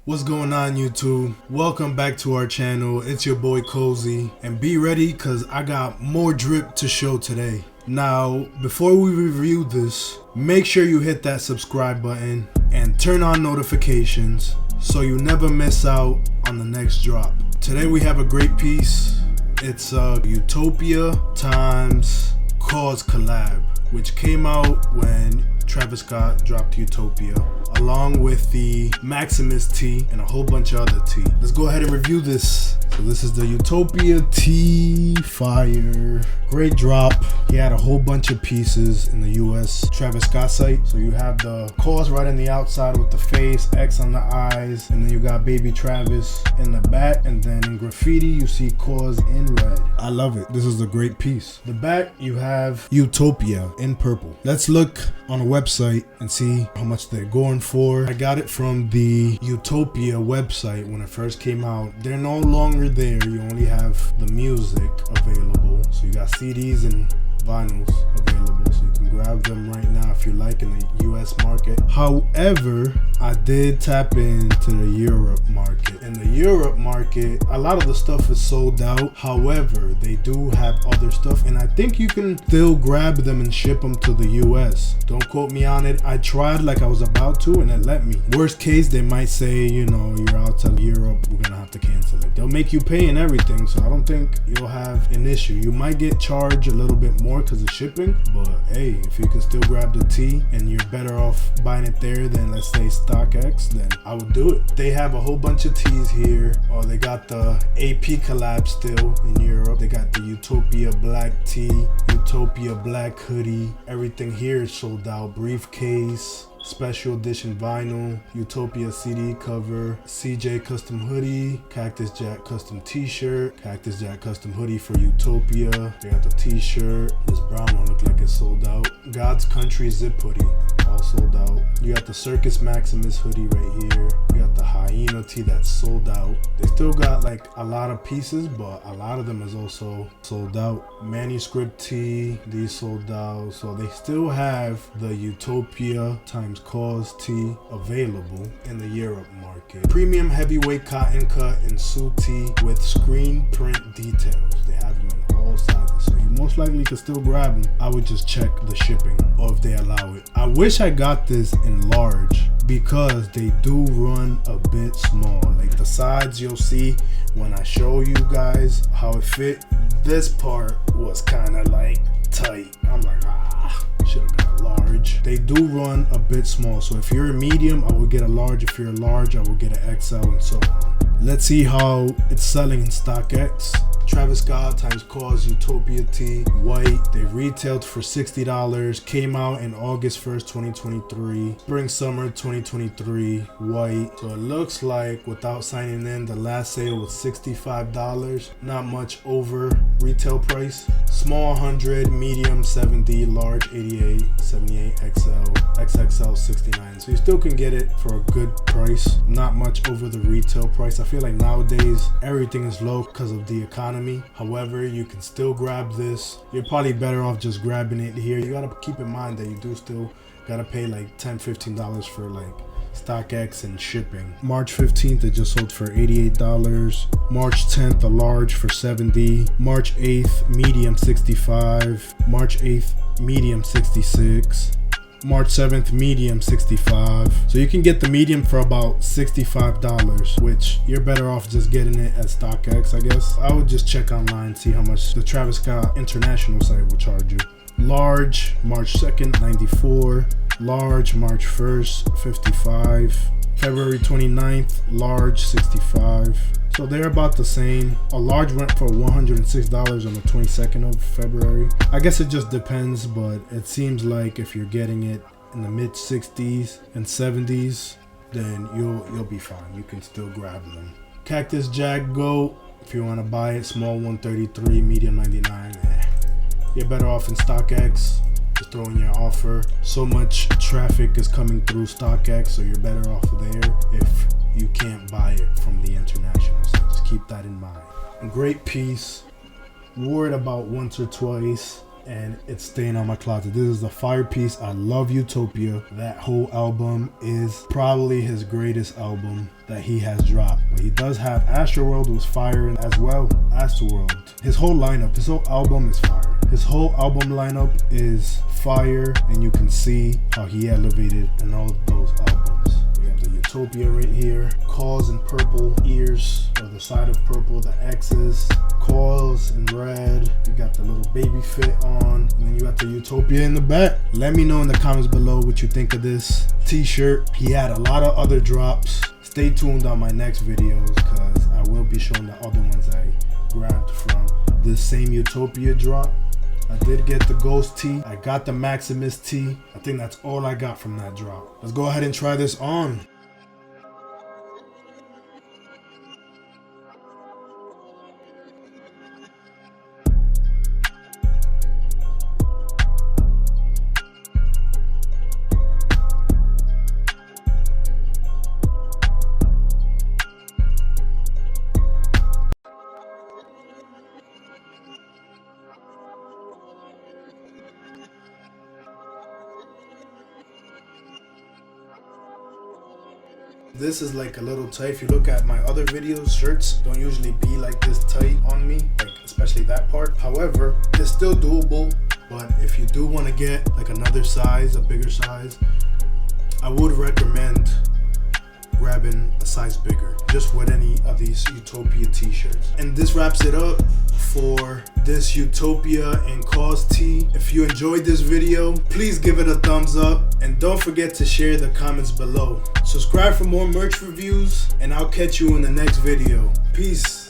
What's going on, YouTube? Welcome back to our channel. It's your boy Cozy, and be ready because I got more drip to show today. Now, before we review this, make sure you hit that subscribe button and turn on notifications so you never miss out on the next drop. Today we have a great piece. It's Utopia times KAWS collab, which came out when Travis Scott dropped Utopia, along with the Maximus tee and a whole bunch of other tea. Let's go ahead and review this. So this is the Utopia tee. Fire. Great drop. He had a whole bunch of pieces in the US Travis Scott site. So you have the KAWS right on the outside with the face, X on the eyes, and then you got baby Travis in the back, and then in graffiti you see KAWS in red. I love it. This is a great piece. The back you have Utopia in purple. Let's look on a website and see how much they're going for. I got it from the Utopia website when it first came out. They're no longer there. You only have the music available. So you got CDs and vinyls available, so you can grab them right now if you like in the US market. However, I did tap into the Europe market. In the Europe market, a lot of the stuff is sold out. However, they do have other stuff, and I think you can still grab them and ship them to the US. Don't quote me on it. I tried like I was about to, and it let me. Worst case, they might say, you know, you're outside of Europe, we're gonna have to cancel it. They'll make you pay and everything, so I don't think you'll have an issue. You might get charged a little bit more because of shipping, but hey, if you can still grab the tee and you're better off buying it there than, let's say, StockX, then I would do it. They have a whole bunch of tees here. Oh, they got the AP collab still in Europe. They got the Utopia black tee, Utopia black hoodie. Everything here is sold out. Briefcase, special edition vinyl, Utopia CD cover, CJ custom hoodie, Cactus Jack custom t-shirt, Cactus Jack custom hoodie for Utopia. They got the t-shirt. This brown one look like it's sold out. God's Country zip hoodie, all sold out. You got the Circus Maximus hoodie right here. You got the Hyena tee that's sold out. They still got like a lot of pieces, but a lot of them is also sold out. Manuscript tee, these sold out. So they still have the Utopia times KAWS tee available in the Europe market. Premium heavyweight cotton cut and suit tee with screen print details. They have them in all sizes, so you most likely can still grab them. I would just check the shipping or if they allow it. I wish I got this in large because they do run a bit small. Like the sides, you'll see when I show you guys how it fit. This part was kind of like tight. I'm like, should have got a large. They do run a bit small, so if you're a medium, I would get a large. If you're a large, I would get an XL, and so on. Let's see how it's selling in StockX. Travis Scott times KAWS Utopia tee, white. They retailed for $60. Came out in August 1st, 2023. Spring summer 2023, white. So it looks like, without signing in, the last sale was $65. Not much over retail price. Small 100, medium 70, large 88, 78, XL, XXL 69. So you still can get it for a good price. Not much over the retail price. I feel like nowadays everything is low because of the economy. However, you can still grab this. You're probably better off just grabbing it here. You gotta keep in mind that you do still gotta pay like $10-15 for like StockX and shipping. March 15th it just sold for $88. March 10th a large for $70. March 8th medium $65. March 8th medium $66. March 7th medium $65. So you can get the medium for about $65, which you're better off just getting it at StockX, I guess. I would just check online, see how much the Travis Scott international site will charge you. Large March 2nd $94. Large March 1st $55. February 29th large $65. So they're about the same. A large went for $106 on the 22nd of February. I guess it just depends, but it seems like if you're getting it in the mid 60s and 70s, then you'll be fine. You can still grab them. Cactus Jack Goat, if you want to buy it, small 133, medium 99. You're better off in StockX. Just throw in your offer. So much traffic is coming through StockX, so you're better off there if you can't buy it from the international. So just keep that in mind. A great piece. Wore it about once or twice and it's staying on my closet. This is a fire piece. I love Utopia. That whole album is probably his greatest album that he has dropped. But he does have Astroworld was fire as well. Astroworld. His whole lineup, his whole album is fire. His whole album lineup is fire, and you can see how he elevated in all those albums. We have the Utopia right here. KAWS in purple, ears, or the side of purple, the X's. KAWS in red. You got the little baby fit on, and then you got the Utopia in the back. Let me know in the comments below what you think of this t-shirt. He had a lot of other drops. Stay tuned on my next videos because I will be showing the other ones I grabbed from this same Utopia drop. I did get the Ghost tee. I got the Maximus tee. I think that's all I got from that drop. Let's go ahead and try this on. This is like a little tight. If you look at my other videos, shirts don't usually be like this tight on me, like especially that part. However, it's still doable, but if you do want to get like another size, a bigger size, I would recommend grabbing a size bigger, just with any of these Utopia t-shirts. And this wraps it up for this Utopia and KAWS tee. If you enjoyed this video, please give it a thumbs up and don't forget to share the comments below. Subscribe for more merch reviews and I'll catch you in the next video. Peace.